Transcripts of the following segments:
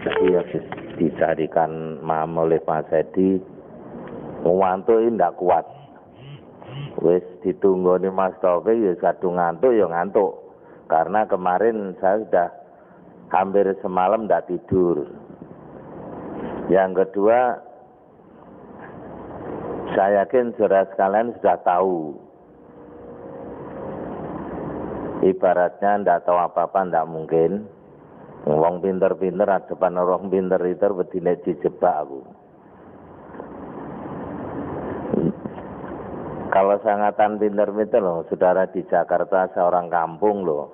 Iya, dicarikan mam oleh Mas Edi, ngantuk ini ndak kuat. Wis ditunggu nih Mas Toke, ya kadung ngantuk ya ngantuk. Karena kemarin saya sudah hampir semalam ndak tidur. Yang kedua, saya yakin saudara sekalian sudah tahu. Ibaratnya ndak tahu apa-apa ndak mungkin. Wong pinter-pinter, depan orang pinter itu bedine dijebak aku. Kalau sangatan pinter-pinter loh, saudara di Jakarta seorang kampung loh.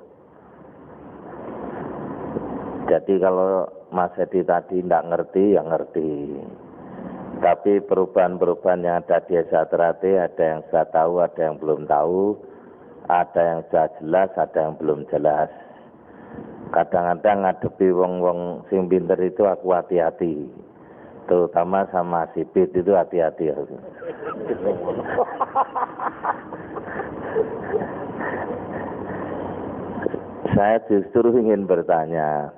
Jadi kalau Mas Edi tadi tidak ngerti, ya ngerti. Tapi perubahan-perubahan yang ada di Satrate, ada yang sudah tahu, ada yang belum tahu, ada yang sudah jelas, ada yang belum jelas. Kadang-kadang ngadepi wong-wong sing pinter itu aku hati-hati. Terutama sama sipit itu hati-hati. Saya justru ingin bertanya,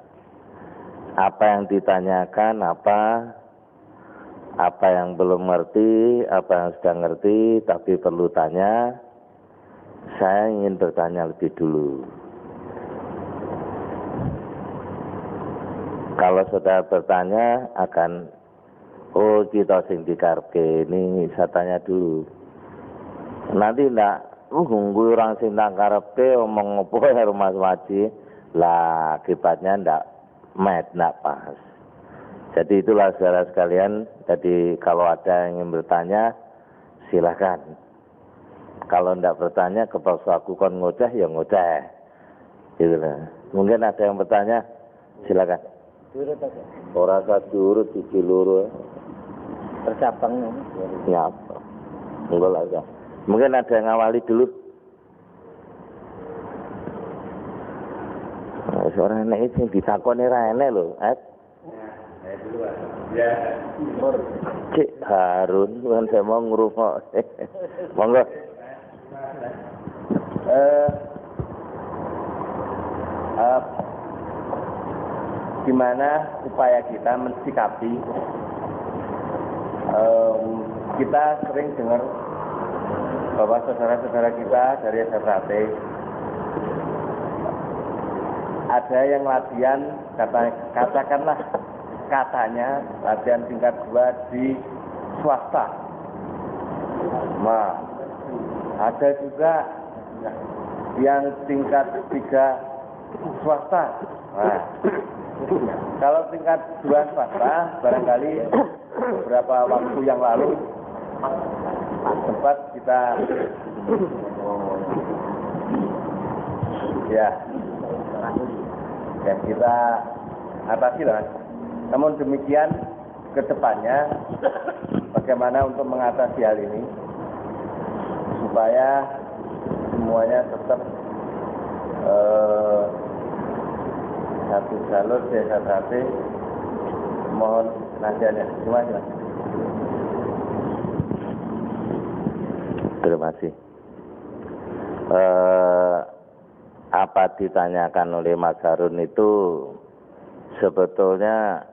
apa yang ditanyakan, apa yang belum ngerti, apa yang sudah ngerti, tapi perlu tanya, saya ingin bertanya lebih dulu. Kalau saudara bertanya akan, oh kita sing dikarepke, ini saya tanya dulu. Nanti ndak, nunggu orang sing dikarepke omong opo ya Mas Waji, lah akibatnya ndak pas. Jadi itulah saudara sekalian, jadi kalau ada yang ingin bertanya, silakan. Kalau ndak bertanya, kepaksa aku kon ngoceh, ya ngoceh. Gitu lah. Mungkin ada yang bertanya, silakan. Orang saya diurut di Ciluru tercabang nyapa enggak lah ya. Mungkin ada yang ngawali dulu. Seorang enek itu yang ditakoni ra enek lho, saya duluan. Ya. Cik Harun, kan saya mau ngrungok. Monggo. Gimana upaya kita mensikapi, kita sering dengar bahwa saudara-saudara kita dari Satrate ada yang latihan, katakanlah katanya latihan tingkat 2 di swasta. Nah, ada juga yang tingkat 3 swasta. Nah, kalau tingkat 2 swasta, barangkali beberapa waktu yang lalu sempat kita kita atasi lah. Namun demikian ke depannya bagaimana untuk mengatasi hal ini supaya semuanya tetap satu jalur desa Satrate. Mohon nasihatnya. Terima kasih. Terima kasih. Apa ditanyakan oleh Mas Harun itu sebetulnya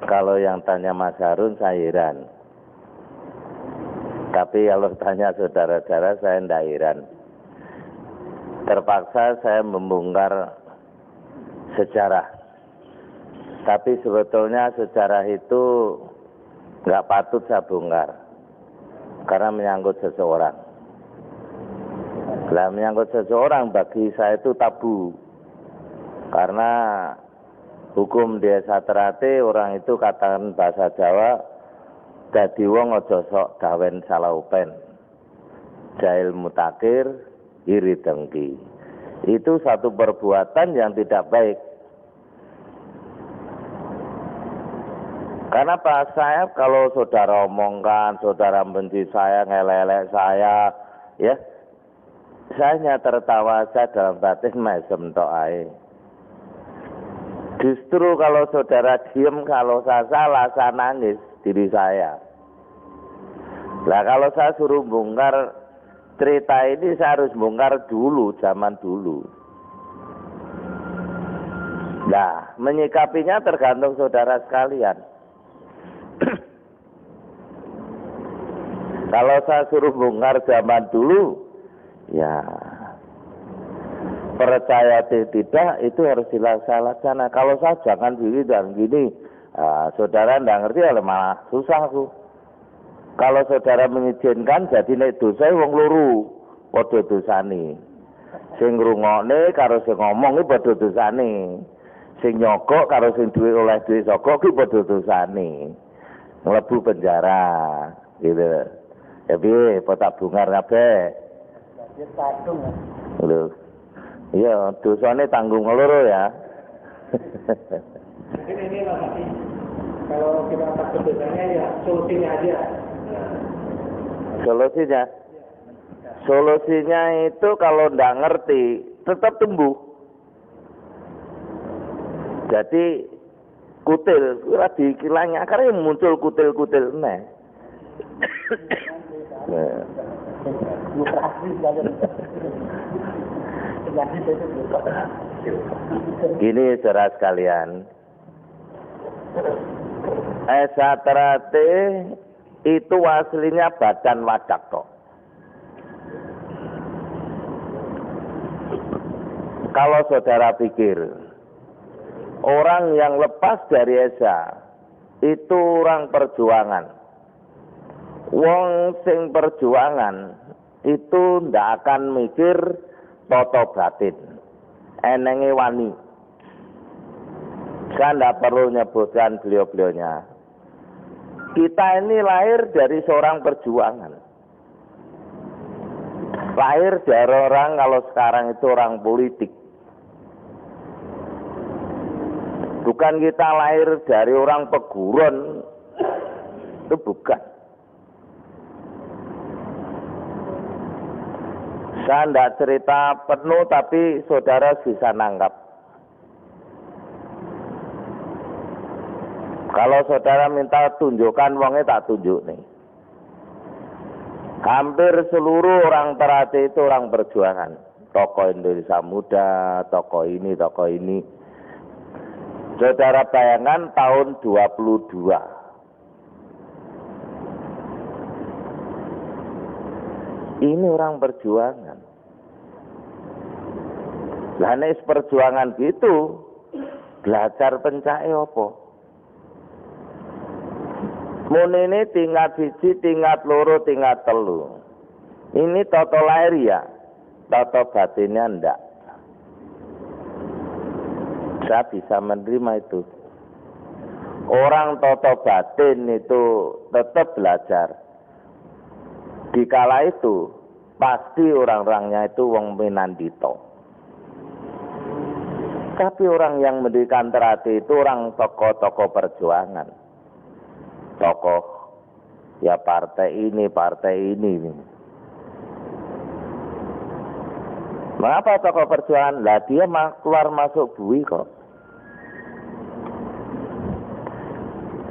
kalau yang tanya Mas Harun saya heran. Tapi kalau tanya saudara-saudara saya tidak heran. Terpaksa saya membongkar sejarah. Tapi sebetulnya sejarah itu nggak patut saya bongkar. Karena menyangkut seseorang. Nah, menyangkut seseorang bagi saya itu tabu. Karena hukum di Satrate orang itu katakan bahasa Jawa, dadi wong aja sok gawen salah upen. Jahil mutakir, iri dengki. Itu satu perbuatan yang tidak baik. Karena Pak saya kalau saudara omongkan, saudara benci saya, ngelelek saya, ya, saya hanya tertawa saja dalam batin mesem tok ae. Justru kalau saudara diem, kalau saya salah, saya nangis diri saya. Nah kalau saya suruh bongkar cerita ini, saya harus bongkar dulu, zaman dulu. Nah, menyikapinya tergantung saudara sekalian. Kalau saya suruh bongkar zaman dulu, ya percaya atau tidak itu harus dilaksanakan. Kalau saya jangan gini dan gini, saudara tidak ngerti ya malah susah aku. Kalau saudara mengizinkan jadi nek dosa wong loro padha dosane. Sing ngrungokne karo sing ngomong iki padha dosane. Sing nyogok karo sing duwe oleh duwe sogok iki padha dosane. Mlebu penjara gitu. Ya piye potak bungar kabeh. Lho. Iya, dosane tanggung loro ya. Mungkin ini Mas Adi, kalau kita takut dosanya ya solusinya aja. Solusinya itu kalau ndak ngerti tetap tumbuh. Jadi kutil, di kilangnya akarnya muncul kutil-kutil neh. Gini saudara sekalian, esaterate itu aslinya badan wadak kok. Kalau saudara pikir orang yang lepas dari esa itu orang perjuangan. Wong sing perjuangan itu ndak akan mikir toto batin. Enenge wani. Saya ndak perlu nyebutkan beliau-beliaunya. Kita ini lahir dari seorang perjuangan. Lahir dari orang, kalau sekarang itu orang politik. Bukan kita lahir dari orang peguron. Itu bukan. Saya tidak cerita penuh tapi saudara bisa nangkap. Kalau saudara minta tunjukkan wongnya tak tunjuk nih. Hampir seluruh orang Terate itu orang perjuangan. Tokoh Indonesia Muda, tokoh ini, tokoh ini. Saudara bayangkan tahun 22. Ini orang perjuangan. Lah nek perjuangan gitu, belajar pencake apa? Mun ini tingkat 1, tingkat 2, tingkat 3. Ini toto lahir ya, toto batinnya ndak. Saya bisa menerima itu. Orang toto batin itu tetap belajar. Di kala itu pasti orang-orangnya itu wong Minandito. Tapi orang yang mendirikan Terate itu orang tokoh-tokoh perjuangan. Tokoh ya partai ini, partai ini. Mengapa tokoh perjuangan? Lah dia keluar masuk bui kok.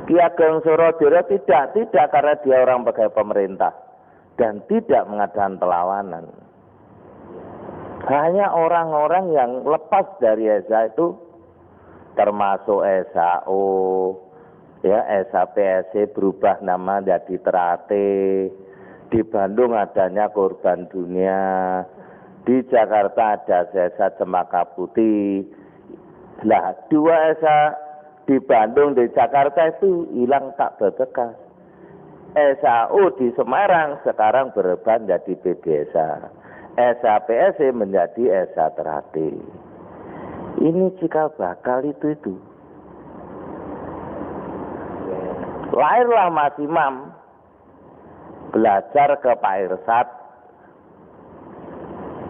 Ki Ageng Suradara tidak karena dia orang pegawai pemerintah. Dan tidak mengadakan perlawanan. Hanya orang-orang yang lepas dari ESA itu termasuk SAO, ya SAPSC berubah nama jadi Terate. Di Bandung adanya Korban Dunia, di Jakarta ada Sesa Cempaka Putih. Lah 2 ESA di Bandung, di Jakarta itu hilang tak berbekas. SAO di Semarang sekarang berubah menjadi PDSA. SAPSC menjadi ESA Terate. Ini cikal bakal itu. Lahirlah Mas Imam belajar ke Pak Irsad,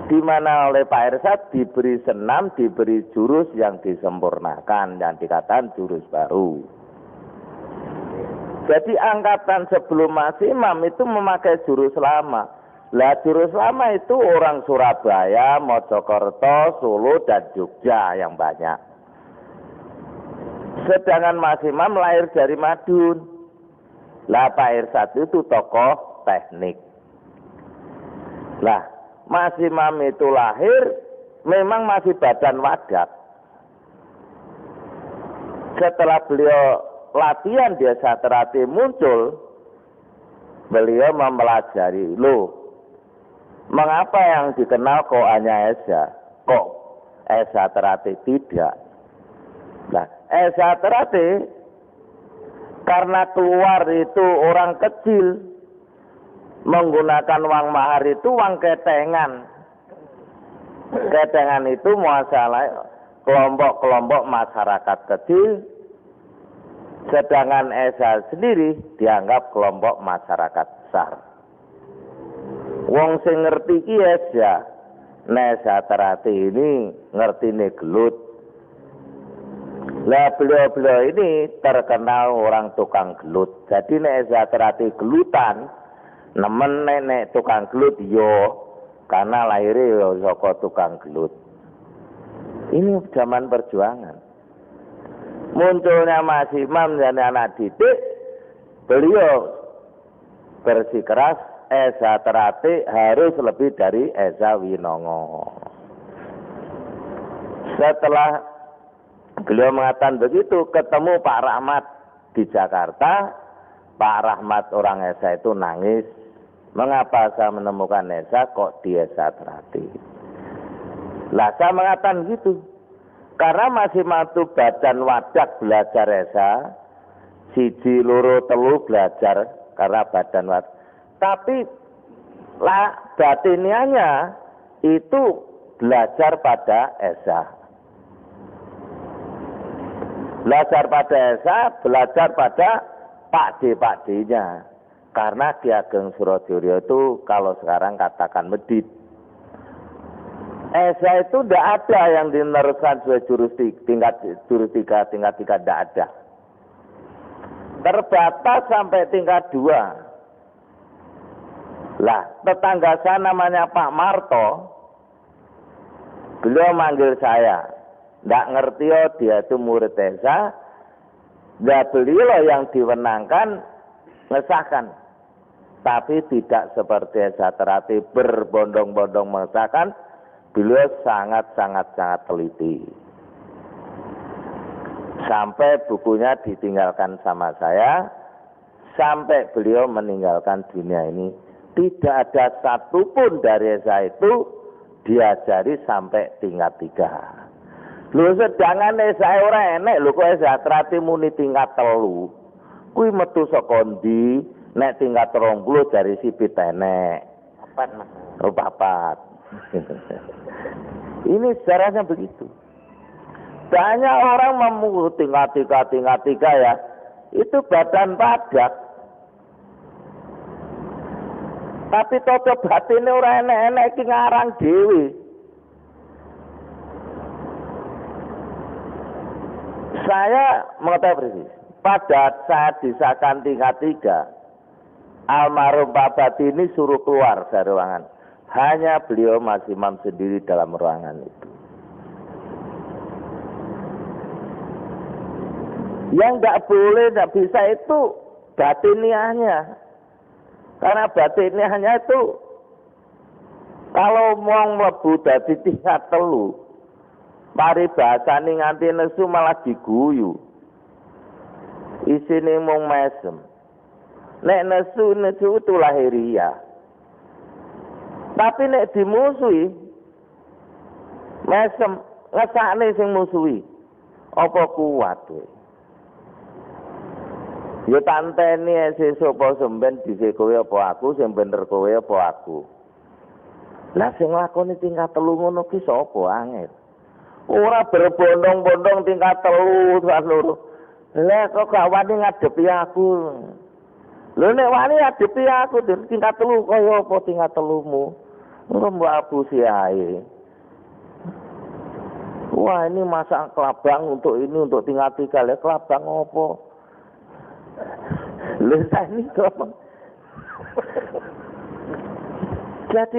di mana oleh Pak Irsad diberi senam, diberi jurus yang disempurnakan, yang dikatakan jurus baru. Jadi angkatan sebelum Mas Imam itu memakai jurus lama. Lah jurus lama itu orang Surabaya, Mojokerto, Solo, dan Jogja yang banyak. Sedangkan Mas Imam lahir dari Madun. Lah Pak Irsad itu tokoh teknik. Lah Mas Imam itu lahir memang masih badan wadak. Setelah beliau latihan di Esa Terati muncul, beliau mempelajari, loh, mengapa yang dikenal kok hanya Esa, kok Esa Terati tidak? Nah, Esa Terati karena keluar itu orang kecil, menggunakan uang mahar itu uang ketengan. Ketengan itu masalah kelompok-kelompok masyarakat kecil, sedangkan Esa sendiri dianggap kelompok masyarakat besar. Wong sing ngerti ki Esa, Esa Terati ini ngerti nih gelut. Lah beliau ini terkenal orang tukang gelut. Jadi Esa Terati gelutan, nemen nenek tukang gelut yo, karena lahirnya yo saka tukang gelut. Ini zaman perjuangan. Munculnya Mas Imam dan anak didik, beliau bersikeras Esa Terati harus lebih dari Esa Winongo. Setelah beliau mengatakan begitu, ketemu Pak Rahmat di Jakarta. Pak Rahmat orang Esa itu nangis. Mengapa saya menemukan Esa kok di Esa Terati? Lah saya mengatakan gitu, karena masih mampu badan wadak belajar Esa, siji loro telu belajar karena badan wadak. Tapi lah batinianya itu belajar pada Esa. Belajar pada Esa, belajar pada Pak D-nya. Karena Ki Ageng Suradyoyo itu kalau sekarang katakan medit. Esa itu tidak ada yang diteruskan sebagai jurus 3, tingkat 3 tidak ada. Terbatas sampai tingkat 2. Lah, tetangga saya namanya Pak Marto, beliau manggil saya. Tidak ngerti dia itu murid Esa. Nah, beliau yang diwenangkan mengesahkan. Tapi tidak seperti Esa Terati berbondong-bondong mengesahkan. Beliau sangat teliti. Sampai bukunya ditinggalkan sama saya, sampai beliau meninggalkan dunia ini. Tidak ada satupun dari Esa itu diajari sampai tingkat 3. Lho sedangkan Esa ora enek lho kok Esa Terati muni tingkat 3. Kuwi metu saka ndi? Nek tingkat 30 dari sipit enek. 4 Mas. Oh 4. Ini sejarahnya begitu. Banyak orang memungut tingkat 3 ya. Itu badan padat. Tapi toto batine ora enek-enek iki ngarang dhewe. Saya mengetahui persis. Pada saat disahkan tingkat 3, almarhum Pak Batini suruh keluar dari ruangan. Hanya beliau Mas Imam sendiri dalam ruangan itu. Yang tidak boleh, tidak bisa itu batiniahnya. Karena batiniahnya itu kalau mau mlebu dadi tingkat 3, paribasane nganti nesu malah diguyu. Isine mung mesem. Nek nesu itu lahiriah. Tapi nek dimusuhi, mesem ngesakne sing musuhi. Apa kuat kowe? Ya tanteni sesuk apa semben dhisik kowe apa aku, sing bener kowe apa aku. Lah sing lakoni tingkat 3 ngono ki sapa angel? Ora berbondong-bondong tingkat 3 loro. Lah kok gak wani ngadepi aku. Lho nek wani ngadepi aku tingkat 3 kaya apa tingkat 3mu? Mbak Abu Siai. Wah ini masa kelabang untuk ini, untuk tingkat 3. Lah kelabang apa? Lha ini kok. Jadi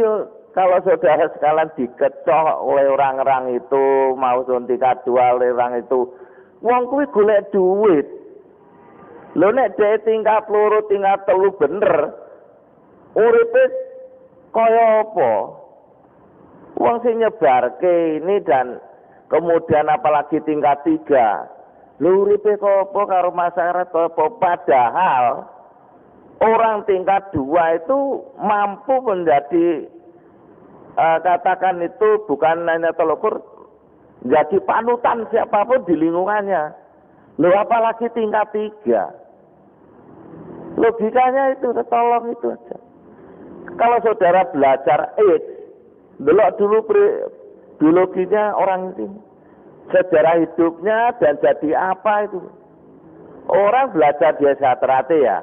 kalau saudara sekalian dikecoh oleh orang-orang itu, mau tingkat 2 oleh orang itu, wong kuwi golek duit. Lho nek dhewe tingkat 2, tingkat 3 bener, uripe kaya apa? Wong sing nyebarke ini dan kemudian apalagi tingkat 3 Lho uripe apa karo masyarakat apa? Padahal orang tingkat 2 itu mampu menjadi katakan itu bukan hanya telukur, jadi panutan siapapun di lingkungannya. Lho apalagi tingkat 3. Logikanya itu tolong itu aja. Kalau saudara belajar delok dulu biologinya orang ini, sejarah hidupnya dan jadi apa itu. Orang belajar di SHTRAT ya,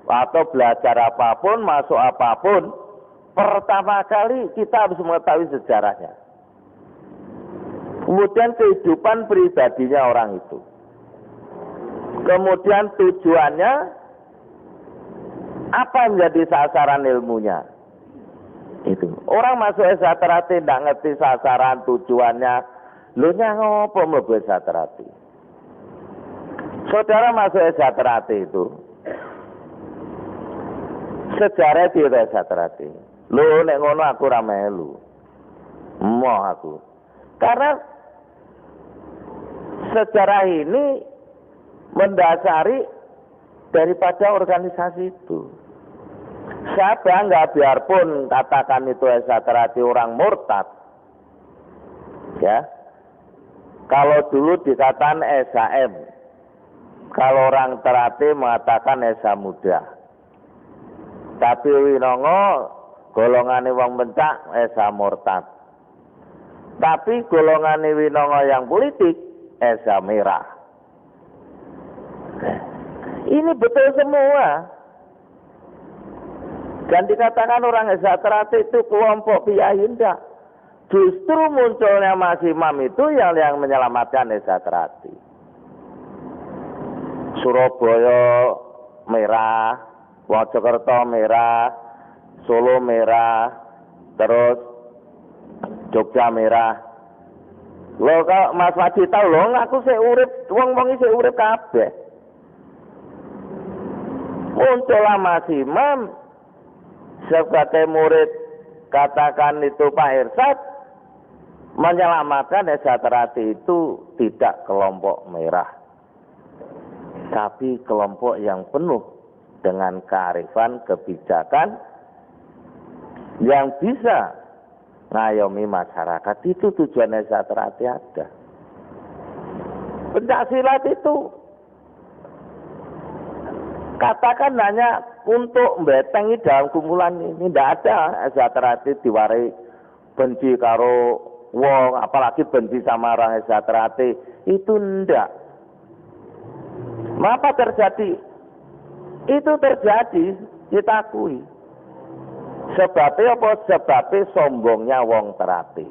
atau belajar apapun, masuk apapun, pertama kali kita harus mengetahui sejarahnya. Kemudian kehidupan pribadinya orang itu. Kemudian tujuannya, apa menjadi sasaran ilmunya. Itu. Orang masuk SHTRAT tidak ngerti sasaran tujuannya. Lu ngopo mlebu SHTRAT? Saudara masuk SHTRAT itu sejarah di SHTRAT. Lu nek ngono aku ra melu. Emoh aku. Karena sejarah ini mendasari daripada organisasi itu. Saya bangga biarpun katakan itu SHTRAT orang murtad. Ya. Kalau dulu dikatakan SHM. Kalau orang Terate mengatakan SH Muda. Tapi winongo golongane wong bencak SH murtad. Tapi golongane winongo yang politik SH merah. Ini betul semua. Dan dikatakan orang SHTRAT itu kelompok piyai, tidak. Justru munculnya Mas Imam itu yang menyelamatkan SHTRAT. Surabaya merah, Mojokerto merah, Solo merah, terus Jogja merah. Lho kok Mas Wadi tahu lho, aku sik urip, wong-wong iki sik urip kabeh. Muncullah Mas Imam sebagai murid, katakan itu Pak Irsad, menyelamatkan SHTRAT itu tidak kelompok merah, tapi kelompok yang penuh dengan kearifan kebijakan yang bisa ngayomi masyarakat. Itu tujuan SHTRAT ada. Pencaksilat itu katakan hanya untuk membetengi dalam kumpulan ini. Tidak ada SHTRAT diwarai benci karo wong, apalagi benci sama orang SHTRAT. Itu ndak. Apa terjadi? Itu terjadi, kita akui. Sebabnya apa? Sebabnya sombongnya wong Terate.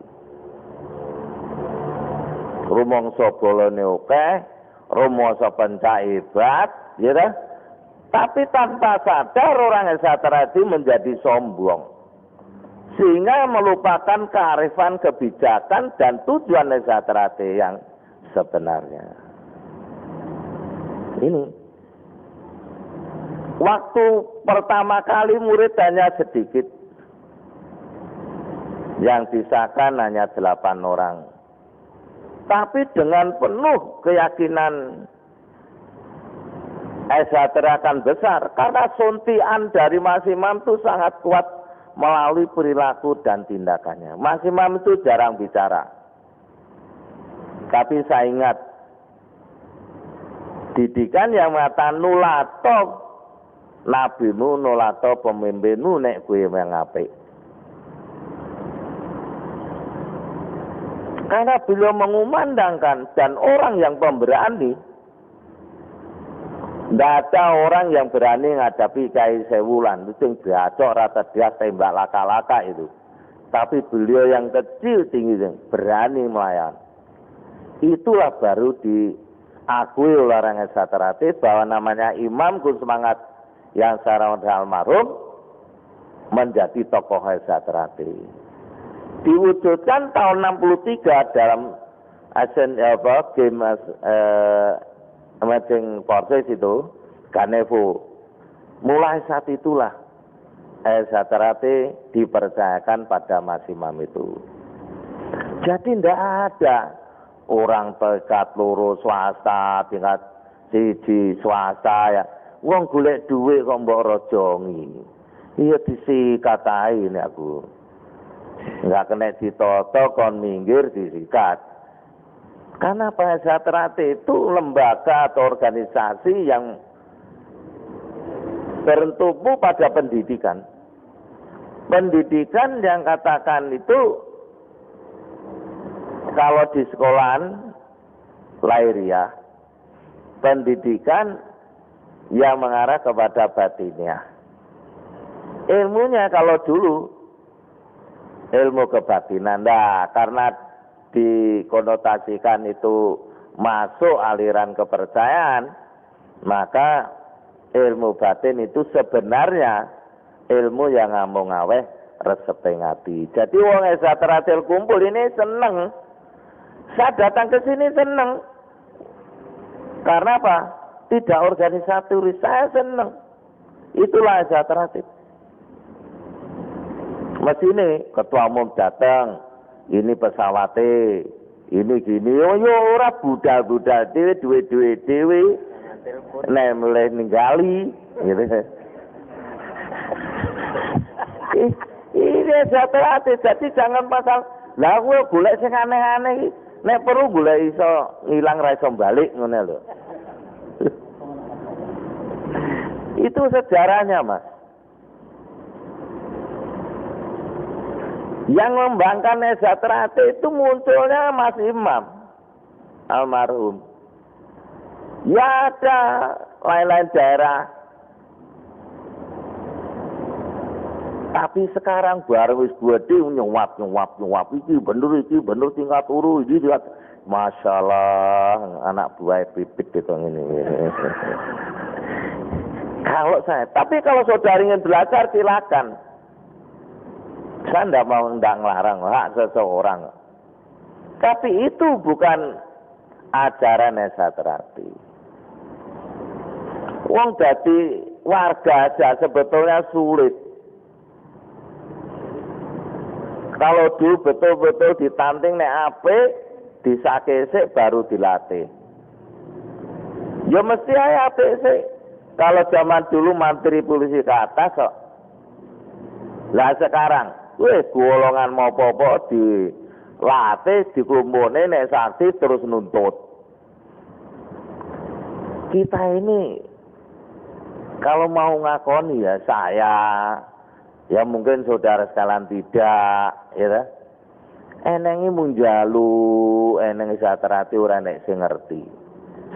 Rumangsa bolone akeh, rumangsa pencak hebat, ya kan? Tapi tanpa sadar orang SHTRAT menjadi sombong. Sehingga melupakan kearifan kebijakan dan tujuan SHTRAT yang sebenarnya. Ini. Waktu pertama kali murid hanya sedikit. Yang disahkan hanya 8 orang. Tapi dengan penuh keyakinan SHTRAT akan besar, karena suntian dari Mas Imam itu sangat kuat melalui perilaku dan tindakannya. Mas Imam itu jarang bicara. Tapi saya ingat didikan yang mengatakan nulato nabimu, nulato pemimpinmu nek kowe yang apik. Karena beliau mengumandangkan, dan orang yang pemberani, tidak ada orang yang berani menghadapi Kyai Sewulan. Itu yang beracok rata dia tembak laka-laka itu. Tapi beliau yang kecil tinggi berani melayan. Itulah baru diakui oleh orang SHTRAT bahwa namanya Imam Kussemangat yang secara almarhum menjadi tokoh SHTRAT. Diwujudkan tahun 63 dalam game Emerging Forces itu, Ganevo. Mulai saat itulah SHTRAT dipercayakan pada Mas Imam itu. Jadi tidak ada orang tingkat loro swasta, tingkat siji swasta ya. Wong golek duit kok mbok rojongi. Iya disikat ae ini aku. Enggak kena ditoto kon minggir disikat. Karena Sejahtera itu lembaga atau organisasi yang bertumpu pada pendidikan. Pendidikan yang katakan itu kalau di sekolahan lahiriah, pendidikan yang mengarah kepada batiniah. Ilmunya kalau dulu ilmu kebatinan, nah karena dikonotasikan itu masuk aliran kepercayaan, maka ilmu batin itu sebenarnya ilmu yang ngamung ngaweh reseping ati. Jadi wong Sejahtera kumpul ini seneng. Saya datang ke sini seneng. Karena apa? Tidak organisatoris, saya seneng. Itulah Sejahtera. Mesine ketua umum datang, ini pesawate, ini gini, yo ora budal-budal dhewe, duwe-duwe dhewe, nek mulai ninggali, gitu. Ini Sejahtera, jadi jangan pasal, lah gue golek sing aneh-aneh, nek perlu golek iso ngilang ra iso balik, ngono lho. Itu sejarahnya, Mas. Yang membangkang Sejahtera itu munculnya Mas Imam almarhum. Ya ada lain-lain daerah. Tapi sekarang baru wis gede nyuwap iki bener tingkat turu iki masyaallah anak buah pipit gitu ini. Tapi kalau saudara ingin belajar silakan. Saya tidak ngelarang hak seseorang. Tapi itu bukan ajaran Sejahtera. Wong dadi warga aja sebetulnya sulit. Kalau dulu betul-betul ditanting nek apik, disakesik baru dilatih. Ya mesti ae apik sih. Kalau zaman dulu mantri polisi ke atas kok. Lah sekarang, golongan mau apa-apa dilatih, dikumpulne nek sakti terus nuntut. Kita ini kalau mau ngakoni ya saya, ya mungkin saudara sekalian tidak, ya. Enengi munjalu, eneng Sejahtera ora nek sing ngerti.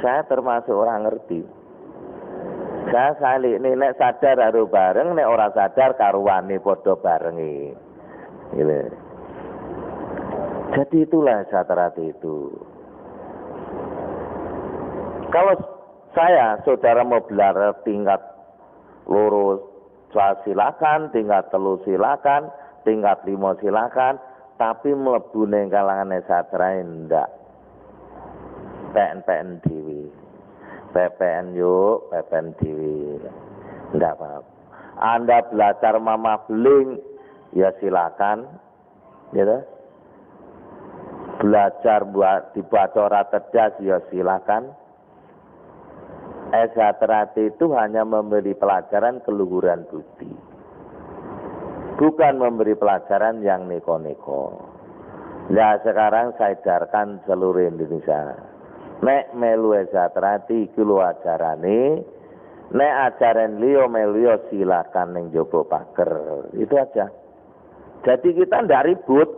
Saya termasuk orang ngerti. Saya salik nek sadar karo bareng, nek ora sadar karuane padha barengi. Gitu. Jadi itulah Sejahtera itu. Kalau saya, saudara mau belajar tingkat lurus, silakan, tingkat telu silakan, tingkat 5 silakan, tapi mlebu ning kalangan Sejahtera ndak. PN dhewe. PPN yuk, PPN dhewe. Ndak apa-apa. Anda belajar mamah beling, ya silakan. Gitu. Belajar buat dibaca ora cerdas, ya silakan. Sejahtera itu hanya memberi pelajaran keluhuran budi. Bukan memberi pelajaran yang neko-neko. Nah sekarang saya edarkan seluruh Indonesia. Nek melu Sejahtera iki lho ajarane, nek ajaran liya melu silakan ning jaba pager. Itu aja. Jadi kita ndak ribut.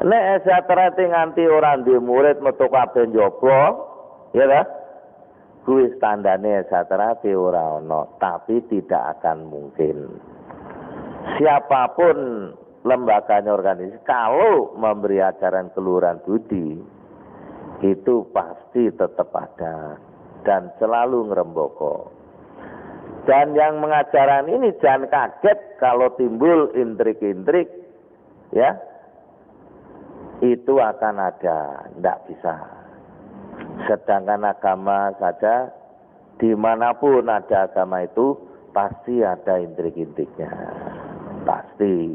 Nek Sejahtera nganti ora duwe murid metu kabeh njaba, ya ta? Kuwi standarnya Sejahtera ora ana, tapi tidak akan mungkin. Siapapun lembaganya organisasi kalau memberi ajaran keluhuran budi itu pasti tetap ada dan selalu ngeremboko. Dan yang mengajaran ini jangan kaget kalau timbul intrik-intrik, ya, itu akan ada, tidak bisa. Sedangkan agama saja, dimanapun ada agama itu pasti ada intrik-intriknya, pasti.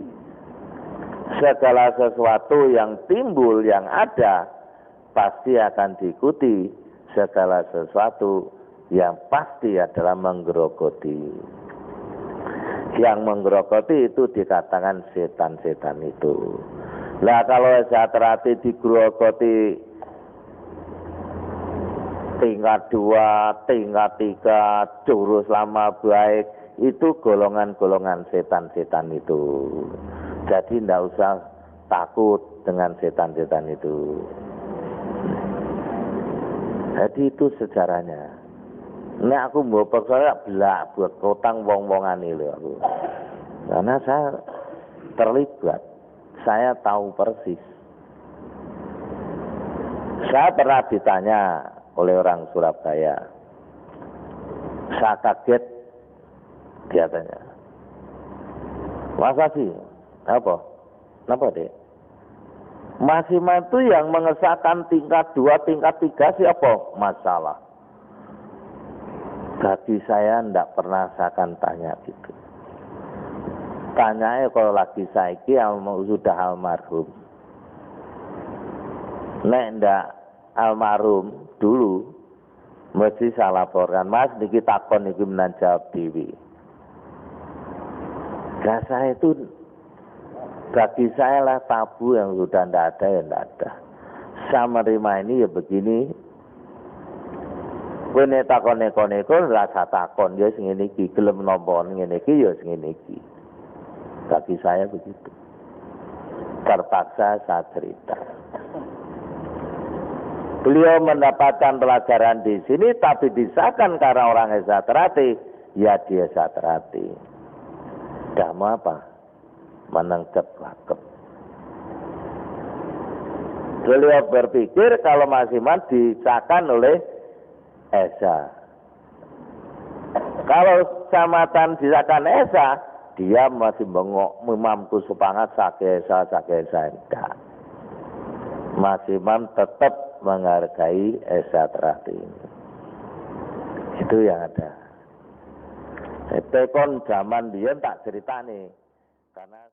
segala sesuatu yang timbul, yang ada, pasti akan diikuti segala sesuatu yang pasti adalah menggerogoti. Yang menggerogoti itu dikatakan setan-setan itu. Nah kalau Esaterati digerogoti tingkat 2, tingkat 3, jurus lama baik, itu golongan-golongan setan-setan itu. Jadi tidak usah takut dengan setan-setan itu. Jadi itu sejarahnya. Ini aku mau persoalnya belak buat kotang wong-wongan ini loh aku. Karena saya terlibat, saya tahu persis. Saya pernah ditanya oleh orang Surabaya. Saya kaget, dia tanya, masa sih? Apa? Kenapa dek? Mas Iman itu yang mengesahkan tingkat 2, tingkat 3 siapa? Masalah. Bagi saya tidak pernah saya akan tanya gitu. Tanyanya kalau lagi saiki sudah almarhum. Nek ndak almarhum dulu mesti saya laporkan, Mas niki takon niki menjawab dewi. Nah saya itu bagi saya lah tabu yang sudah tidak ada ya tidak ada. Saya menerima ini ya begini. Kene takon neko-neko rasa takon ya sing ngene iki, gelem nampa ngene iki ya sing ngene iki. Bagi saya begitu. Terpaksa saya cerita. Beliau mendapatkan pelajaran di sini tapi disahkan karena orang Esaterati, ya dia Esaterati. Dah mau apa? Menengkep wakep. Beliau berpikir kalau Mas Iman disahkan oleh Esa. Kalau Kecamatan disahkan Esa, dia masih bengok memampu sepangat sake Esa enggak. Mas Iman tetap menghargai Esaterati. Itu yang ada. Itu kon zaman dia tak ceritane karena